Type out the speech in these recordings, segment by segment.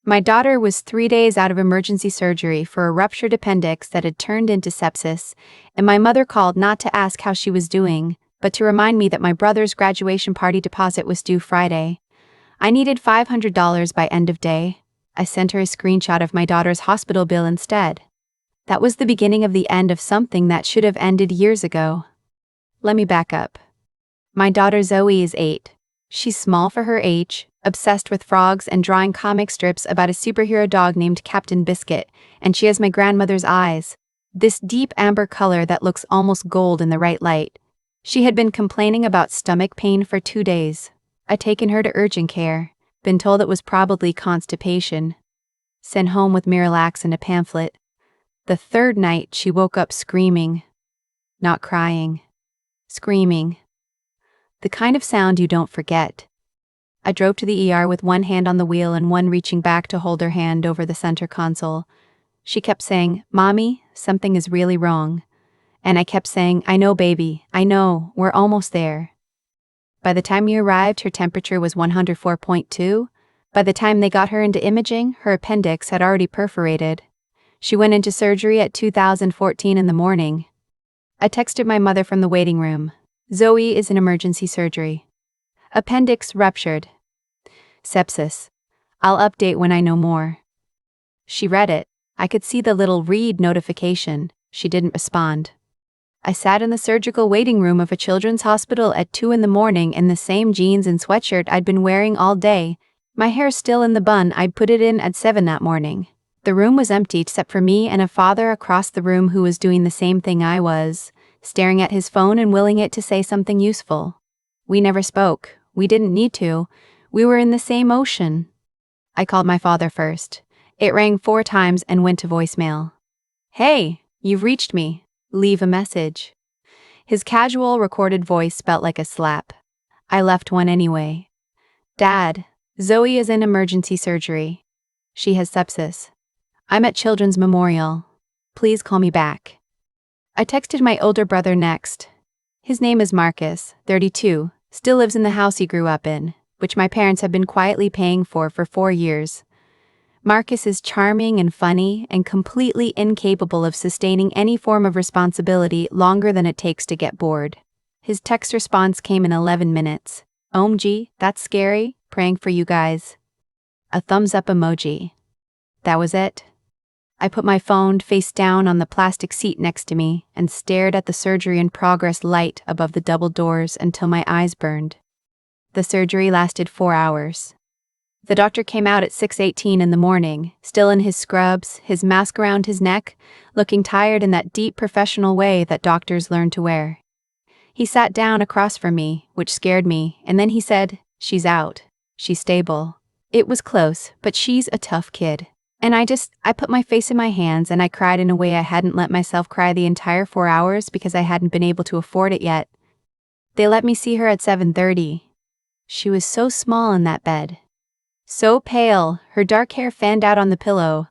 My daughter was 3 days out of emergency surgery for a ruptured appendix that had turned into sepsis, and my mother called not to ask how she was doing, but to remind me that my brother's graduation party deposit was due Friday. I needed $500 by end of day. I sent her a screenshot of my daughter's hospital bill instead. That was the beginning of the end of something that should have ended years ago. Let me back up. My daughter Zoe is 8. She's small for her age, obsessed with frogs and drawing comic strips about a superhero dog named Captain Biscuit, and she has my grandmother's eyes, this deep amber color that looks almost gold in the right light. She had been complaining about stomach pain for 2 days. I'd taken her to urgent care, been told it was probably constipation. Sent home with Miralax and a pamphlet. The third night she woke up screaming. Not crying. Screaming. The kind of sound you don't forget. I drove to the ER with one hand on the wheel and one reaching back to hold her hand over the center console. She kept saying, "Mommy, something is really wrong." And I kept saying, "I know, baby, I know, we're almost there." By the time we arrived, her temperature was 104.2. By the time they got her into imaging, her appendix had already perforated. She went into surgery at 2014 in the morning. I texted my mother from the waiting room. Zoe is in emergency surgery. Appendix ruptured. Sepsis. I'll update when I know more. She read it. I could see the little read notification. She didn't respond. I sat in the surgical waiting room of a children's hospital at 2 in the morning in the same jeans and sweatshirt I'd been wearing all day, my hair still in the bun I'd put it in at 7 that morning. The room was empty except for me and a father across the room who was doing the same thing I was, staring at his phone and willing it to say something useful. We never spoke. We didn't need to. We were in the same ocean. I called my father first. It rang 4 times and went to voicemail. "Hey, you've reached me. Leave a message." His casual, recorded voice felt like a slap. I left one anyway. "Dad, Zoe is in emergency surgery. She has sepsis. I'm at Children's Memorial. Please call me back." I texted my older brother next. His name is Marcus, 32, still lives in the house he grew up in, which my parents have been quietly paying for 4 years. Marcus is charming and funny and completely incapable of sustaining any form of responsibility longer than it takes to get bored. His text response came in 11 minutes. "OMG, that's scary, praying for you guys." A thumbs up emoji. That was it. I put my phone face down on the plastic seat next to me and stared at the surgery in progress light above the double doors until my eyes burned. The surgery lasted 4 hours. The doctor came out at 6:18 in the morning, still in his scrubs, his mask around his neck, looking tired in that deep professional way that doctors learn to wear. He sat down across from me, which scared me, and then he said, "She's out. She's stable." It was close, but she's a tough kid. And I put my face in my hands and I cried in a way I hadn't let myself cry the entire 4 hours because I hadn't been able to afford it yet. They let me see her at 7:30. She was so small in that bed. So pale, her dark hair fanned out on the pillow,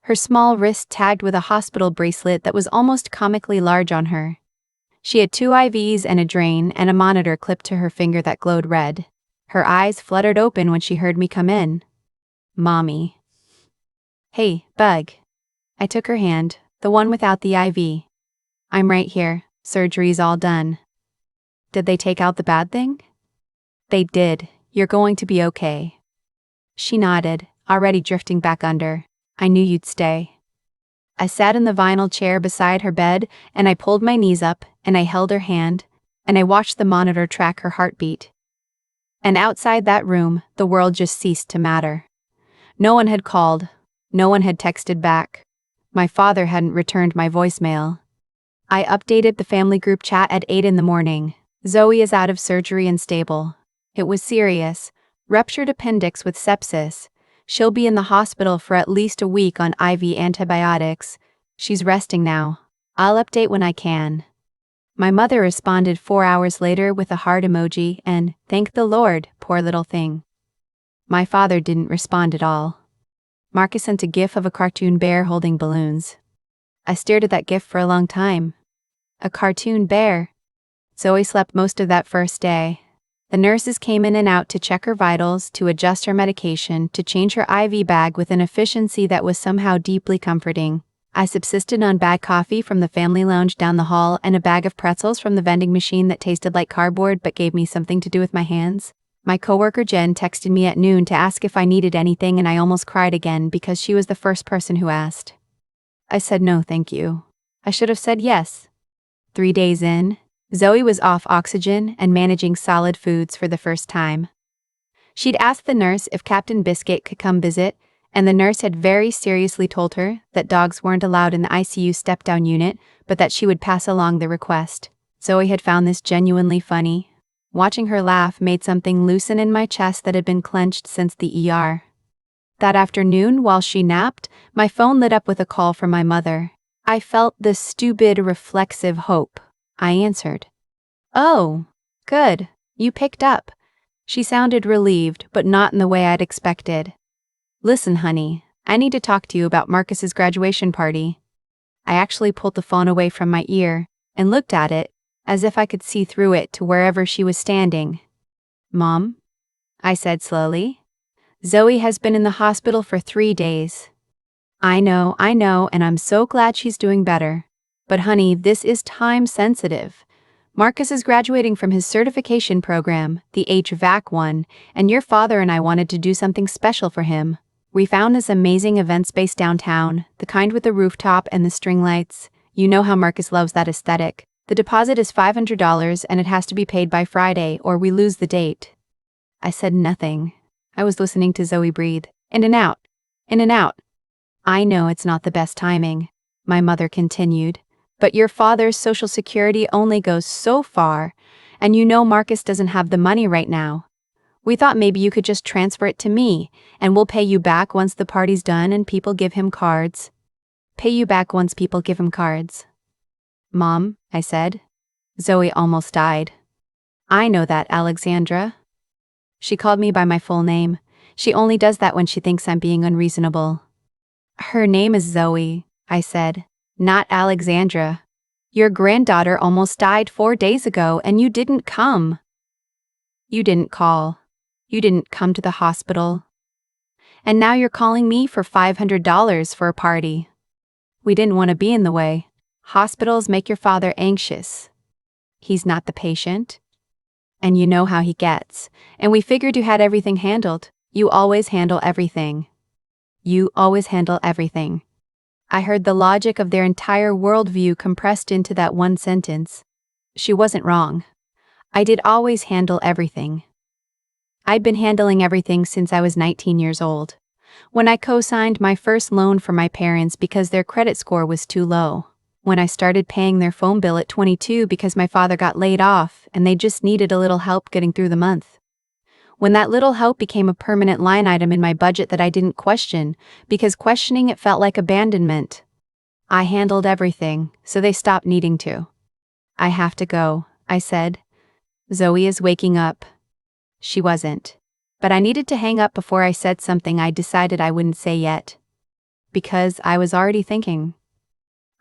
her small wrist tagged with a hospital bracelet that was almost comically large on her. She had 2 IVs and a drain and a monitor clipped to her finger that glowed red. Her eyes fluttered open when she heard me come in. "Mommy." "Hey, Bug." I took her hand, the one without the IV. "I'm right here. Surgery's all done." "Did they take out the bad thing?" "They did. You're going to be okay." She nodded, already drifting back under. "I knew you'd stay." I sat in the vinyl chair beside her bed, and I pulled my knees up, and I held her hand, and I watched the monitor track her heartbeat. And outside that room, the world just ceased to matter. No one had called. No one had texted back. My father hadn't returned my voicemail. I updated the family group chat at 8 in the morning. Zoe is out of surgery and stable. It was serious. Ruptured appendix with sepsis. She'll be in the hospital for at least a week on IV antibiotics. She's resting now. I'll update when I can. My mother responded 4 hours later with a heart emoji and, "Thank the Lord, poor little thing." My father didn't respond at all. Marcus sent a gif of a cartoon bear holding balloons. I stared at that gif for a long time. A cartoon bear. Zoe slept most of that first day. The nurses came in and out to check her vitals, to adjust her medication, to change her IV bag with an efficiency that was somehow deeply comforting. I subsisted on bag coffee from the family lounge down the hall and a bag of pretzels from the vending machine that tasted like cardboard but gave me something to do with my hands. My coworker Jen texted me at noon to ask if I needed anything, and I almost cried again because she was the first person who asked. I said no, thank you. I should have said yes. 3 days in, Zoe was off oxygen and managing solid foods for the first time. She'd asked the nurse if Captain Biscuit could come visit, and the nurse had very seriously told her that dogs weren't allowed in the ICU step-down unit, but that she would pass along the request. Zoe had found this genuinely funny. Watching her laugh made something loosen in my chest that had been clenched since the ER. That afternoon, while she napped, my phone lit up with a call from my mother. I felt the stupid, reflexive hope. I answered. "Oh, good. You picked up." She sounded relieved, but not in the way I'd expected. "Listen, honey, I need to talk to you about Marcus's graduation party." I actually pulled the phone away from my ear and looked at it, as if I could see through it to wherever she was standing. "Mom," I said slowly, "Zoe has been in the hospital for 3 days. I know, and I'm so glad she's doing better. But honey, this is time sensitive. Marcus is graduating from his certification program, the HVAC one, and your father and I wanted to do something special for him. We found this amazing event space downtown, the kind with the rooftop and the string lights. You know how Marcus loves that aesthetic. The deposit is $500 and it has to be paid by Friday or we lose the date." I said nothing. I was listening to Zoe breathe. In and out. In and out. "I know it's not the best timing," my mother continued, "but your father's Social Security only goes so far, and you know Marcus doesn't have the money right now. We thought maybe you could just transfer it to me, and we'll pay you back once the party's done and people give him cards." "Pay you back once people give him cards." "Mom," I said. Zoe almost died. "I know that, Alexandra." She called me by my full name. She only does that when she thinks I'm being unreasonable. "Her name is Zoe," I said, "not Alexandra. Your granddaughter almost died 4 days ago and you didn't come. You didn't call. You didn't come to the hospital. And now you're calling me for $500 for a party. We didn't want to be in the way. Hospitals make your father anxious. He's not the patient. And you know how he gets. And we figured you had everything handled. You always handle everything. You always handle everything." I heard the logic of their entire worldview compressed into that one sentence. She wasn't wrong. I did always handle everything. I'd been handling everything since I was 19 years old, when I co-signed my first loan for my parents because their credit score was too low, when I started paying their phone bill at 22 because my father got laid off and they just needed a little help getting through the month. When that little help became a permanent line item in my budget that I didn't question, because questioning it felt like abandonment. I handled everything, so they stopped needing to. "I have to go," I said. "Zoe is waking up." She wasn't. But I needed to hang up before I said something I decided I wouldn't say yet. Because I was already thinking.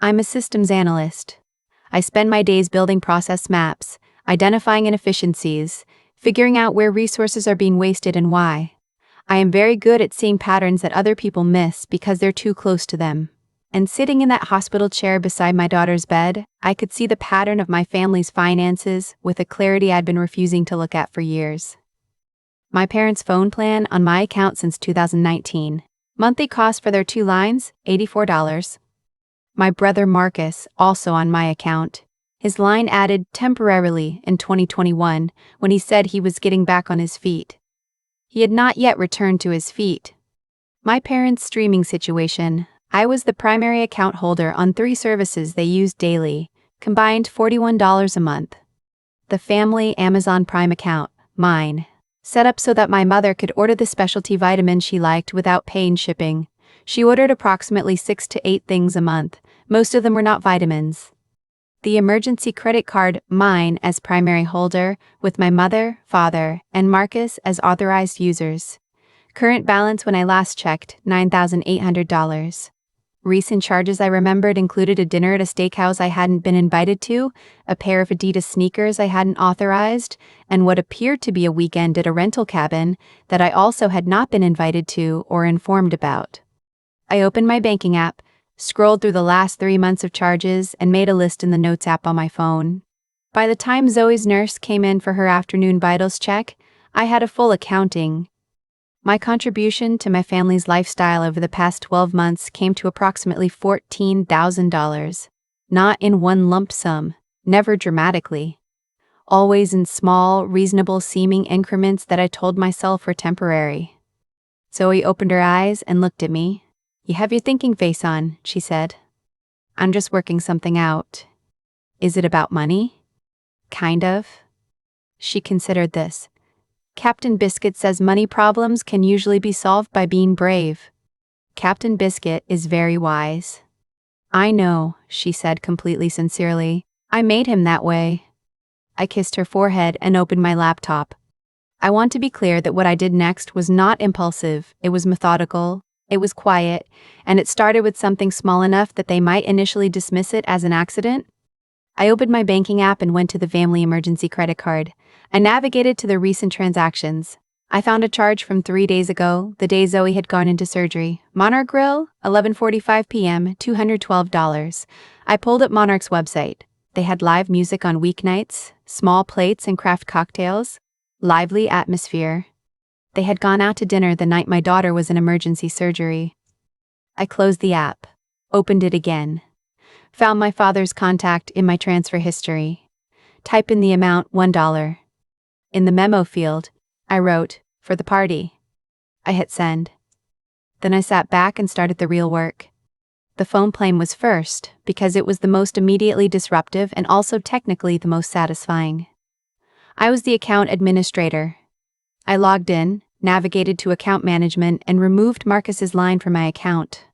I'm a systems analyst. I spend my days building process maps, identifying inefficiencies, figuring out where resources are being wasted and why. I am very good at seeing patterns that other people miss because they're too close to them. And sitting in that hospital chair beside my daughter's bed, I could see the pattern of my family's finances with a clarity I'd been refusing to look at for years. My parents' phone plan on my account since 2019. Monthly cost for their 2 lines, $84. My brother Marcus, also on my account. His line added temporarily in 2021 when he said he was getting back on his feet. He had not yet returned to his feet. My parents' streaming situation. I was the primary account holder on 3 services they used daily, combined $41 a month. The family Amazon Prime account, mine, set up so that my mother could order the specialty vitamin she liked without paying shipping. She ordered approximately 6 to 8 things a month. Most of them were not vitamins. The emergency credit card, mine as primary holder, with my mother, father, and Marcus as authorized users. Current balance when I last checked, $9,800. Recent charges I remembered included a dinner at a steakhouse I hadn't been invited to, a pair of Adidas sneakers I hadn't authorized, and what appeared to be a weekend at a rental cabin that I also had not been invited to or informed about. I opened my banking app, scrolled through the last 3 months of charges, and made a list in the Notes app on my phone. By the time Zoe's nurse came in for her afternoon vitals check, I had a full accounting. My contribution to my family's lifestyle over the past 12 months came to approximately $14,000. Not in one lump sum, never dramatically. Always in small, reasonable-seeming increments that I told myself were temporary. Zoe opened her eyes and looked at me. "You have your thinking face on," she said. "I'm just working something out." "Is it about money?" "Kind of." She considered this. "Captain Biscuit says money problems can usually be solved by being brave." "Captain Biscuit is very wise." "I know," she said completely sincerely. "I made him that way." I kissed her forehead and opened my laptop. I want to be clear that what I did next was not impulsive, it was methodical, it was quiet, and it started with something small enough that they might initially dismiss it as an accident. I opened my banking app and went to the family emergency credit card. I navigated to the recent transactions. I found a charge from 3 days ago, the day Zoe had gone into surgery. Monarch Grill, 11:45 p.m., $212. I pulled up Monarch's website. They had live music on weeknights, small plates and craft cocktails, lively atmosphere. They had gone out to dinner the night my daughter was in emergency surgery. I closed the app, opened it again. Found my father's contact in my transfer history. Type in the amount, $1. In the memo field, I wrote, "For the party." I hit send. Then I sat back and started the real work. The phone plan was first, because it was the most immediately disruptive and also technically the most satisfying. I was the account administrator. I logged in, navigated to account management, and removed Marcus's line from my account.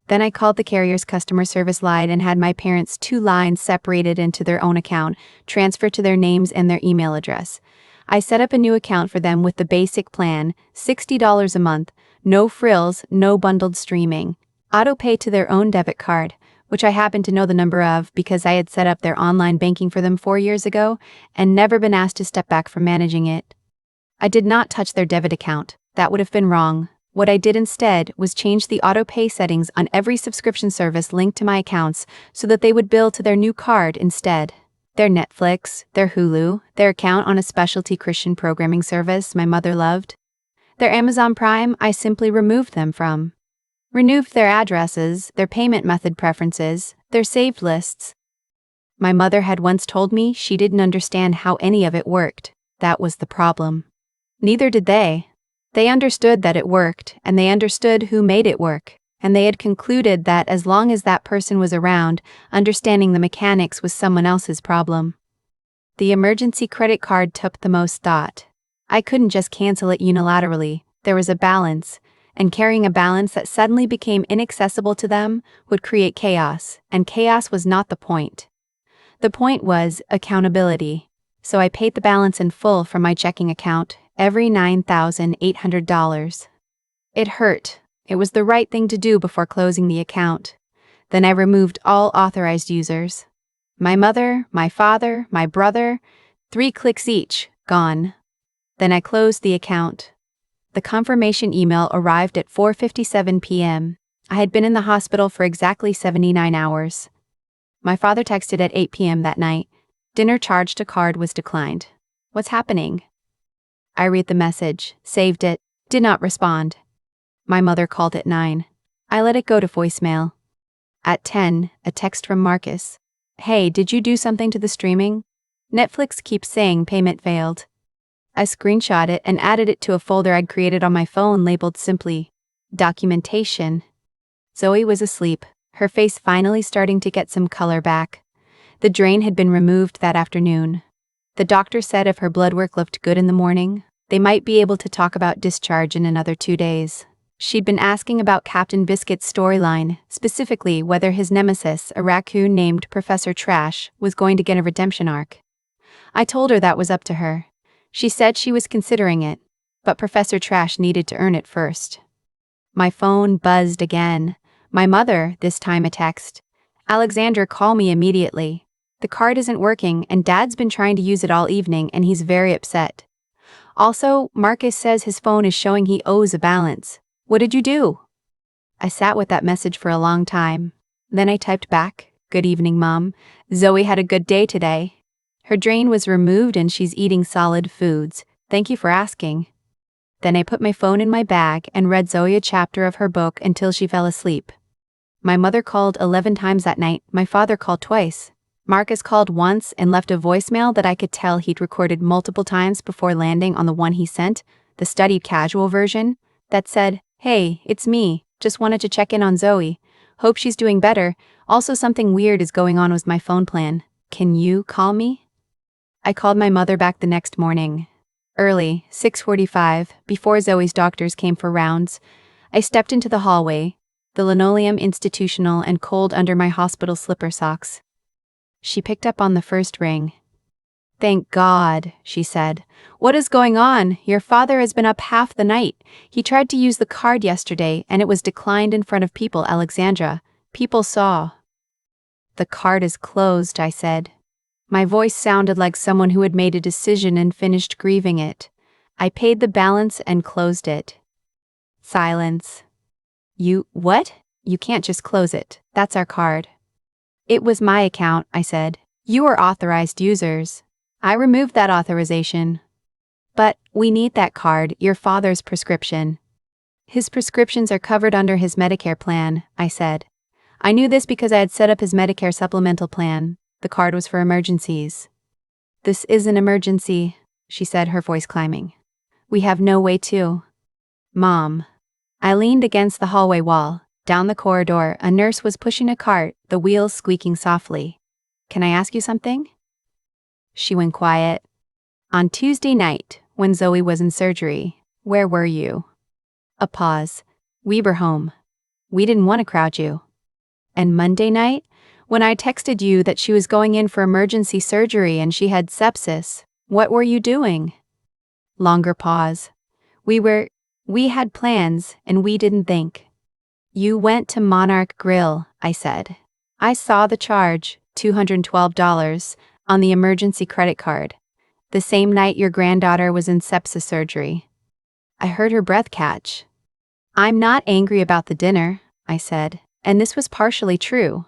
Then I called the carrier's customer service line and had my parents' 2 lines separated into their own account, transferred to their names and their email address. I set up a new account for them with the basic plan, $60 a month, no frills, no bundled streaming, auto-pay to their own debit card, which I happened to know the number of because I had set up their online banking for them 4 years ago and never been asked to step back from managing it. I did not touch their debit account. That would have been wrong. What I did instead was change the auto-pay settings on every subscription service linked to my accounts so that they would bill to their new card instead. Their Netflix, their Hulu, their account on a specialty Christian programming service my mother loved. Their Amazon Prime, I simply removed them from. Removed their addresses, their payment method preferences, their saved lists. My mother had once told me she didn't understand how any of it worked. That was the problem. Neither did they. They understood that it worked, and they understood who made it work, and they had concluded that as long as that person was around, understanding the mechanics was someone else's problem. The emergency credit card took the most thought. I couldn't just cancel it unilaterally. There was a balance, and carrying a balance that suddenly became inaccessible to them would create chaos, and chaos was not the point. The point was accountability. So I paid the balance in full from my checking account, every $9,800. It hurt. It was the right thing to do before closing the account. Then I removed all authorized users. My mother, my father, my brother, 3 clicks each, gone. Then I closed the account. The confirmation email arrived at 4:57 p.m. I had been in the hospital for exactly 79 hours. My father texted at 8 p.m. that night. Dinner charge to card was declined. What's happening? I read the message, saved it, did not respond. My mother called at 9. I let it go to voicemail. At 10, a text from Marcus. "Hey, did you do something to the streaming? Netflix keeps saying payment failed." I screenshot it and added it to a folder I'd created on my phone labeled simply, "Documentation." Zoe was asleep, her face finally starting to get some color back. The drain had been removed that afternoon. The doctor said if her blood work looked good in the morning, they might be able to talk about discharge in another 2 days. She'd been asking about Captain Biscuit's storyline, specifically whether his nemesis, a raccoon named Professor Trash, was going to get a redemption arc. I told her that was up to her. She said she was considering it, but Professor Trash needed to earn it first. My phone buzzed again. My mother, this time a text. Alexandra, call me immediately. The card isn't working and Dad's been trying to use it all evening and he's very upset. Also, Marcus says his phone is showing he owes a balance. What did you do? I sat with that message for a long time. Then I typed back, "Good evening, Mom. Zoe had a good day today. Her drain was removed and she's eating solid foods. Thank you for asking." Then I put my phone in my bag and read Zoe a chapter of her book until she fell asleep. My mother called 11 times that night, my father called twice. Marcus called once and left a voicemail that I could tell he'd recorded multiple times before landing on the one he sent, the studied casual version, that said, "Hey, it's me. Just wanted to check in on Zoe. Hope she's doing better. Also something weird is going on with my phone plan. Can you call me?" I called my mother back the next morning. Early, 6:45, before Zoe's doctors came for rounds, I stepped into the hallway, the linoleum institutional and cold under my hospital slipper socks. She picked up on the first ring. "Thank God," she said. "What is going on? Your father has been up half the night. He tried to use the card yesterday and it was declined in front of people, Alexandra. People saw." "The card is closed," I said. My voice sounded like someone who had made a decision and finished grieving it. "I paid the balance and closed it." Silence. What? You can't just close it. That's our card." "It was my account," I said. "You are authorized users. I removed that authorization." "But we need that card, your father's prescription." "His prescriptions are covered under his Medicare plan," I said. I knew this because I had set up his Medicare supplemental plan. The card was for emergencies. "This is an emergency," she said, her voice climbing. "We have no way to." "Mom." I leaned against the hallway wall. Down the corridor, a nurse was pushing a cart, the wheels squeaking softly. "Can I ask you something?" She went quiet. "On Tuesday night, when Zoe was in surgery, where were you?" A pause. "We were home. We didn't want to crowd you." "And Monday night, when I texted you that she was going in for emergency surgery and she had sepsis, what were you doing?" Longer pause. We had plans and we didn't think." "You went to Monarch Grill," I said. "I saw the charge, $212, on the emergency credit card. The same night your granddaughter was in sepsis surgery." I heard her breath catch. "I'm not angry about the dinner," I said, and this was partially true.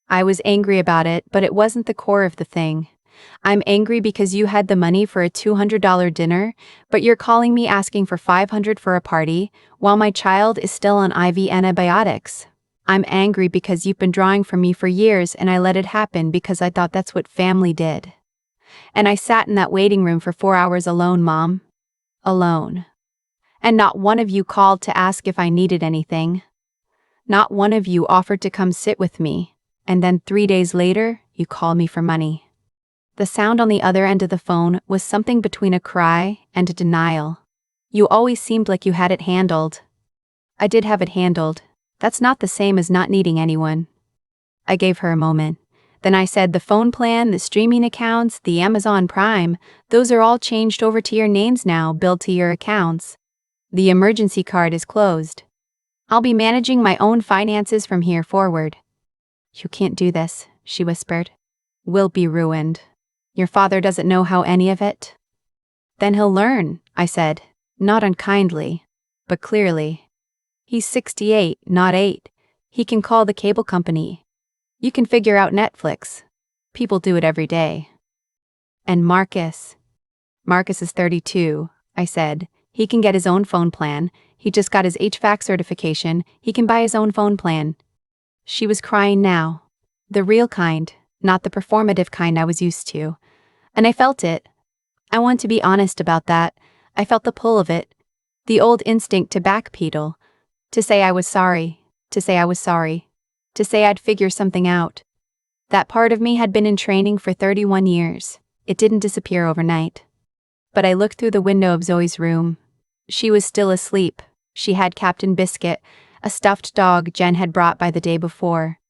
I was angry about it, but it wasn't the core of the thing. I'm angry because you had the money for a $200 dinner, but you're calling me asking for $500 for a party, while my child is still on IV antibiotics. I'm angry because you've been drawing from me for years and I let it happen because I thought that's what family did. And I sat in that waiting room for 4 hours alone, Mom. Alone. And not one of you called to ask if I needed anything. Not one of you offered to come sit with me. And then 3 days later, you called me for money." The sound on the other end of the phone was something between a cry and a denial. "You always seemed like you had it handled." I did have it handled. That's not the same as not needing anyone. I gave her a moment. Then I said, "The phone plan, the streaming accounts, the Amazon Prime, those are all changed over to your names now, billed to your accounts. The emergency card is closed. I'll be managing my own finances from here forward." "You can't do this," she whispered. "We'll be ruined. Your father doesn't know how any of it." "Then he'll learn," I said, not unkindly, but clearly. "He's 68, not 8. He can call the cable company. You can figure out Netflix. People do it every day." "And Marcus?" "Marcus is 32, I said. "He can get his own phone plan. He just got his HVAC certification. He can buy his own phone plan." She was crying now. The real kind, not the performative kind I was used to. And I felt it. I want to be honest about that. I felt the pull of it. The old instinct to backpedal. To say I was sorry. To say I was sorry. To say I'd figure something out. That part of me had been in training for 31 years. It didn't disappear overnight. But I looked through the window of Zoe's room. She was still asleep. She had Captain Biscuit, a stuffed dog Jen had brought by the day before,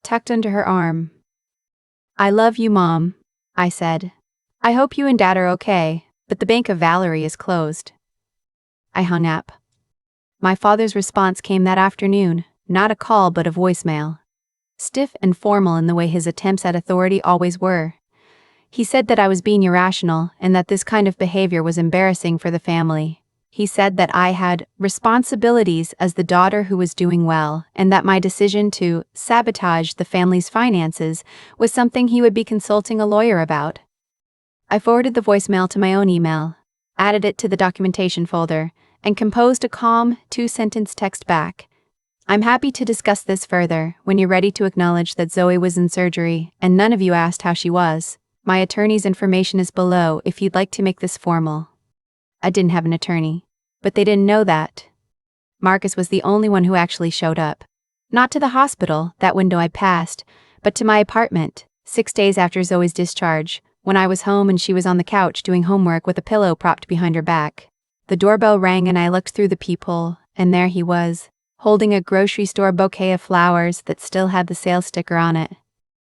tucked under her arm. "I love you, Mom," I said. "I hope you and Dad are okay, but the Bank of Valerie is closed." I hung up. My father's response came that afternoon. not a call but a voicemail. Stiff and formal in the way his attempts at authority always were. He said that I was being irrational and that this kind of behavior was embarrassing for the family. He said that I had responsibilities as the daughter who was doing well, and that my decision to sabotage the family's finances was something he would be consulting a lawyer about. I forwarded the voicemail to my own email, added it to the documentation folder, and composed a calm, 2-sentence text back. I'm happy to discuss this further when you're ready to acknowledge that Zoe was in surgery and none of you asked how she was. My attorney's information is below if you'd like to make this formal. I didn't have an attorney, but they didn't know that. Marcus was the only one who actually showed up. Not to the hospital, that window I passed, but to my apartment, 6 days after Zoe's discharge, when I was home and she was on the couch doing homework with a pillow propped behind her back. The doorbell rang and I looked through the peephole, and there he was, holding a grocery store bouquet of flowers that still had the sales sticker on it.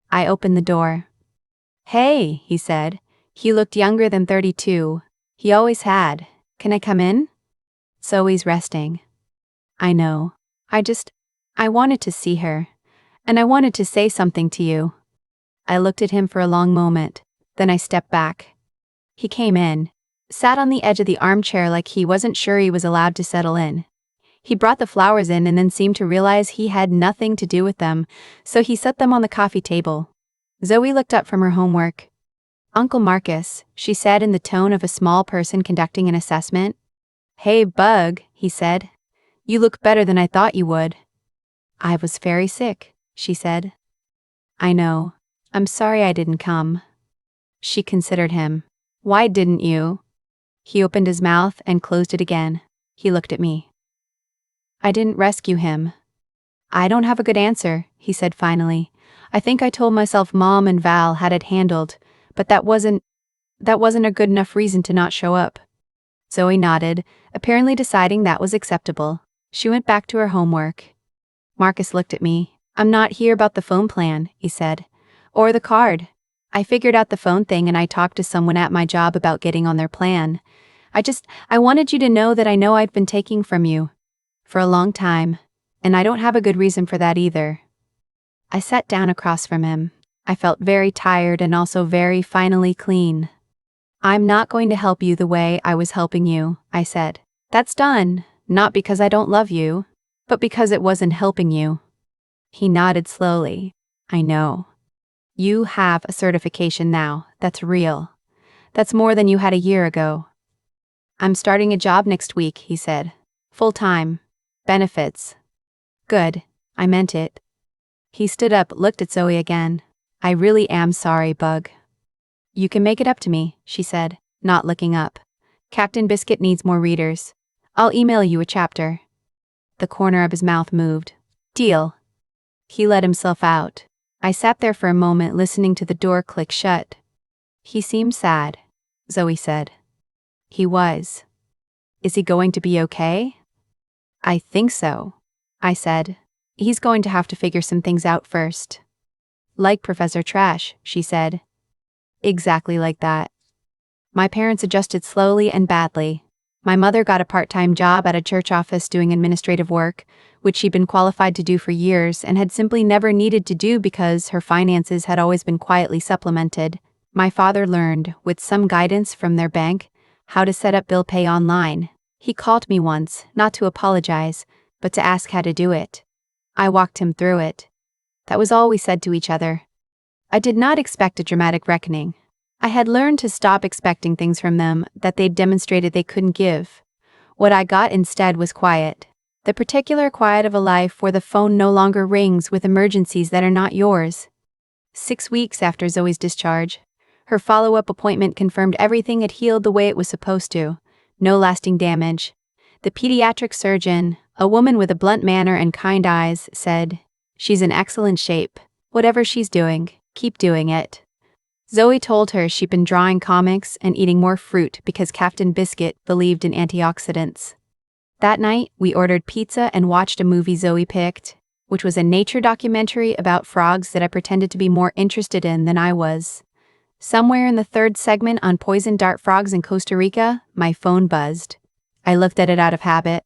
I opened the door. "Hey," he said. He looked younger than 32. He always had. "Can I come in?" "Zoe's resting." "I know. I wanted to see her. And I wanted to say something to you." I looked at him for a long moment. Then I stepped back. He came in, sat on the edge of the armchair like he wasn't sure he was allowed to settle in. He brought the flowers in and then seemed to realize he had nothing to do with them, so he set them on the coffee table. Zoe looked up from her homework. "Uncle Marcus," she said in the tone of a small person conducting an assessment. "Hey, Bug," he said. "You look better than I thought you would." "I was very sick," she said. "I know. I'm sorry I didn't come." She considered him. "Why didn't you?" He opened his mouth and closed it again. He looked at me. "I didn't rescue him." "I don't have a good answer," he said finally. "I think I told myself Mom and Val had it handled, but that wasn't a good enough reason to not show up." Zoe nodded, apparently deciding that was acceptable. She went back to her homework. Marcus looked at me. "I'm not here about the phone plan," he said. "Or the card. I figured out the phone thing and I talked to someone at my job about getting on their plan. I wanted you to know that I know I've been taking from you for a long time, and I don't have a good reason for that either." I sat down across from him. I felt very tired and also very finally clean. "I'm not going to help you the way I was helping you," I said. "That's done, not because I don't love you, but because it wasn't helping you." He nodded slowly. "I know. You have a certification now. That's real. That's more than you had a year ago." "I'm starting a job next week," he said. "Full-time. Benefits." "Good. I meant it." He stood up, looked at Zoe again. "I really am sorry, Bug." "You can make it up to me," she said, not looking up. "Captain Biscuit needs more readers. I'll email you a chapter." The corner of his mouth moved. "Deal." He let himself out. I sat there for a moment listening to the door click shut. "He seemed sad," Zoe said. "He was. Is he going to be okay?" "I think so," I said. "He's going to have to figure some things out first." "Like Professor Trash," she said. "Exactly like that." My parents adjusted slowly and badly. My mother got a part-time job at a church office doing administrative work, which she'd been qualified to do for years and had simply never needed to do because her finances had always been quietly supplemented. My father learned, with some guidance from their bank, how to set up bill pay online. He called me once, not to apologize, but to ask how to do it. I walked him through it. That was all we said to each other. I did not expect a dramatic reckoning. I had learned to stop expecting things from them that they'd demonstrated they couldn't give. What I got instead was quiet. The particular quiet of a life where the phone no longer rings with emergencies that are not yours. 6 weeks after Zoe's discharge, her follow-up appointment confirmed everything had healed the way it was supposed to. No lasting damage. The pediatric surgeon, a woman with a blunt manner and kind eyes, said, "She's in excellent shape. Whatever she's doing, keep doing it." Zoe told her she'd been drawing comics and eating more fruit because Captain Biscuit believed in antioxidants. That night, we ordered pizza and watched a movie Zoe picked, which was a nature documentary about frogs that I pretended to be more interested in than I was. Somewhere in the third segment on poison dart frogs in Costa Rica, my phone buzzed. I looked at it out of habit.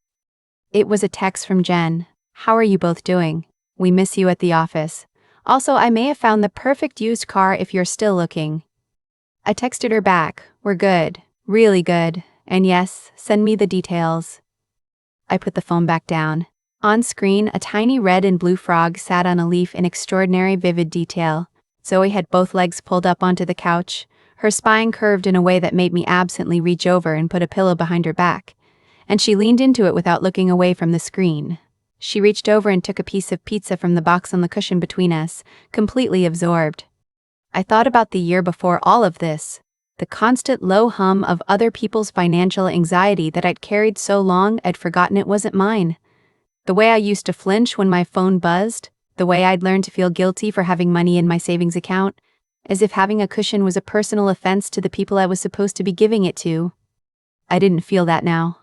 It was a text from Jen. How are you both doing? We miss you at the office. Also, I may have found the perfect used car if you're still looking. I texted her back, we're good, really good, and yes, send me the details. I put the phone back down. On screen, a tiny red and blue frog sat on a leaf in extraordinary vivid detail. Zoe had both legs pulled up onto the couch, her spine curved in a way that made me absently reach over and put a pillow behind her back. And she leaned into it without looking away from the screen. She reached over and took a piece of pizza from the box on the cushion between us, completely absorbed. I thought about the year before all of this, the constant low hum of other people's financial anxiety that I'd carried so long I'd forgotten it wasn't mine. The way I used to flinch when my phone buzzed, the way I'd learned to feel guilty for having money in my savings account, as if having a cushion was a personal offense to the people I was supposed to be giving it to. I didn't feel that now.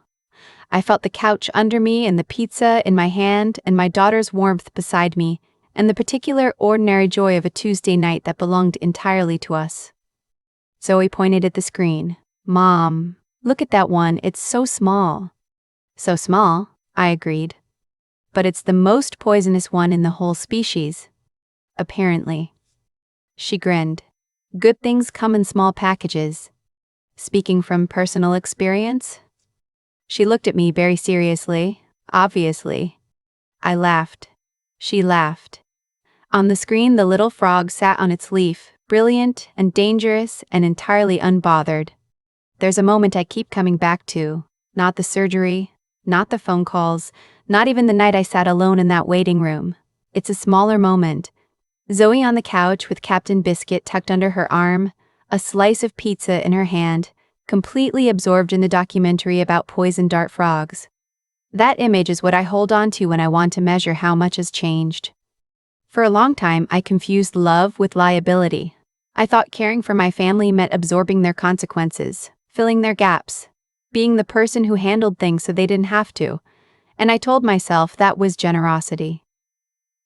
I felt the couch under me and the pizza in my hand and my daughter's warmth beside me, and the particular ordinary joy of a Tuesday night that belonged entirely to us. Zoe pointed at the screen. Mom, look at that one, it's so small. So small, I agreed. But it's the most poisonous one in the whole species. Apparently. She grinned. Good things come in small packages. Speaking from personal experience? She looked at me very seriously, obviously. I laughed. She laughed. On the screen, the little frog sat on its leaf, brilliant and dangerous and entirely unbothered. There's a moment I keep coming back to. Not the surgery, not the phone calls, not even the night I sat alone in that waiting room. It's a smaller moment. Zoe on the couch with Captain Biscuit tucked under her arm, a slice of pizza in her hand, completely absorbed in the documentary about poison dart frogs. That image is what I hold on to when I want to measure how much has changed. For a long time, I confused love with liability. I thought caring for my family meant absorbing their consequences, filling their gaps, being the person who handled things so they didn't have to, and I told myself that was generosity.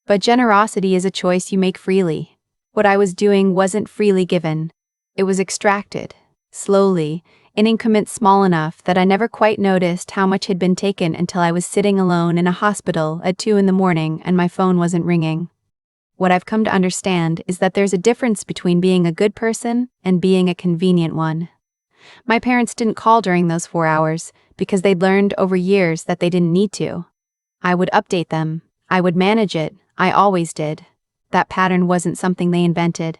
But generosity is a choice you make freely. What I was doing wasn't freely given. It was extracted, slowly, in increments small enough that I never quite noticed how much had been taken until I was sitting alone in a hospital at 2 a.m. and my phone wasn't ringing. What I've come to understand is that there's a difference between being a good person and being a convenient one. My parents didn't call during those 4 hours because they'd learned over years that they didn't need to. I would update them. I would manage it. I always did. That pattern wasn't something they invented.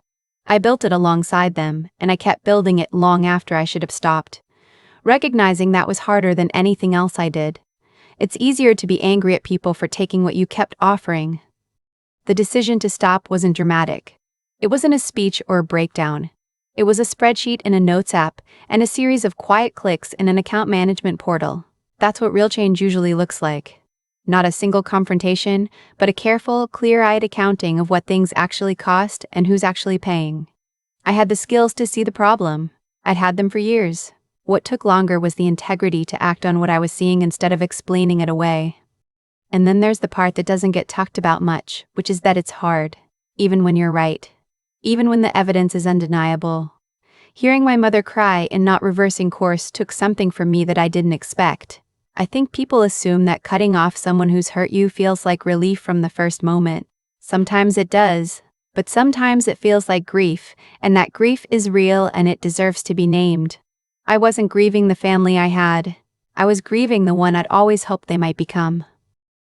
I built it alongside them, and I kept building it long after I should have stopped. Recognizing that was harder than anything else I did. It's easier to be angry at people for taking what you kept offering. The decision to stop wasn't dramatic. It wasn't a speech or a breakdown. It was a spreadsheet in a notes app and a series of quiet clicks in an account management portal. That's what real change usually looks like. Not a single confrontation, but a careful, clear-eyed accounting of what things actually cost and who's actually paying. I had the skills to see the problem. I'd had them for years. What took longer was the integrity to act on what I was seeing instead of explaining it away. And then there's the part that doesn't get talked about much, which is that it's hard, even when you're right. Even when the evidence is undeniable. Hearing my mother cry and not reversing course took something from me that I didn't expect. I think people assume that cutting off someone who's hurt you feels like relief from the first moment. Sometimes it does, but sometimes it feels like grief, and that grief is real and it deserves to be named. I wasn't grieving the family I had. I was grieving the one I'd always hoped they might become.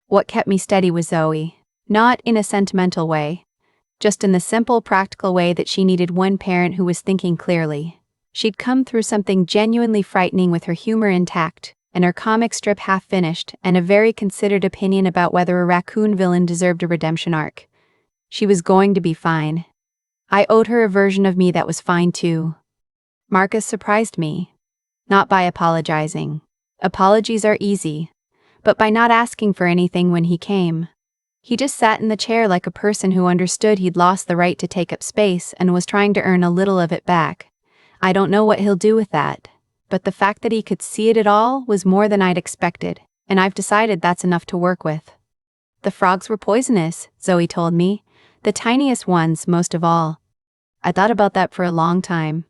What kept me steady was Zoe. Not in a sentimental way. Just in the simple, practical way that she needed one parent who was thinking clearly. She'd come through something genuinely frightening with her humor intact, and her comic strip half-finished, and a very considered opinion about whether a raccoon villain deserved a redemption arc. She was going to be fine. I owed her a version of me that was fine too. Marcus surprised me. Not by apologizing. Apologies are easy. But by not asking for anything when he came. He just sat in the chair like a person who understood he'd lost the right to take up space and was trying to earn a little of it back. I don't know what he'll do with that. But the fact that he could see it at all was more than I'd expected, and I've decided that's enough to work with. The frogs were poisonous, Zoe told me. The tiniest ones, most of all. I thought about that for a long time.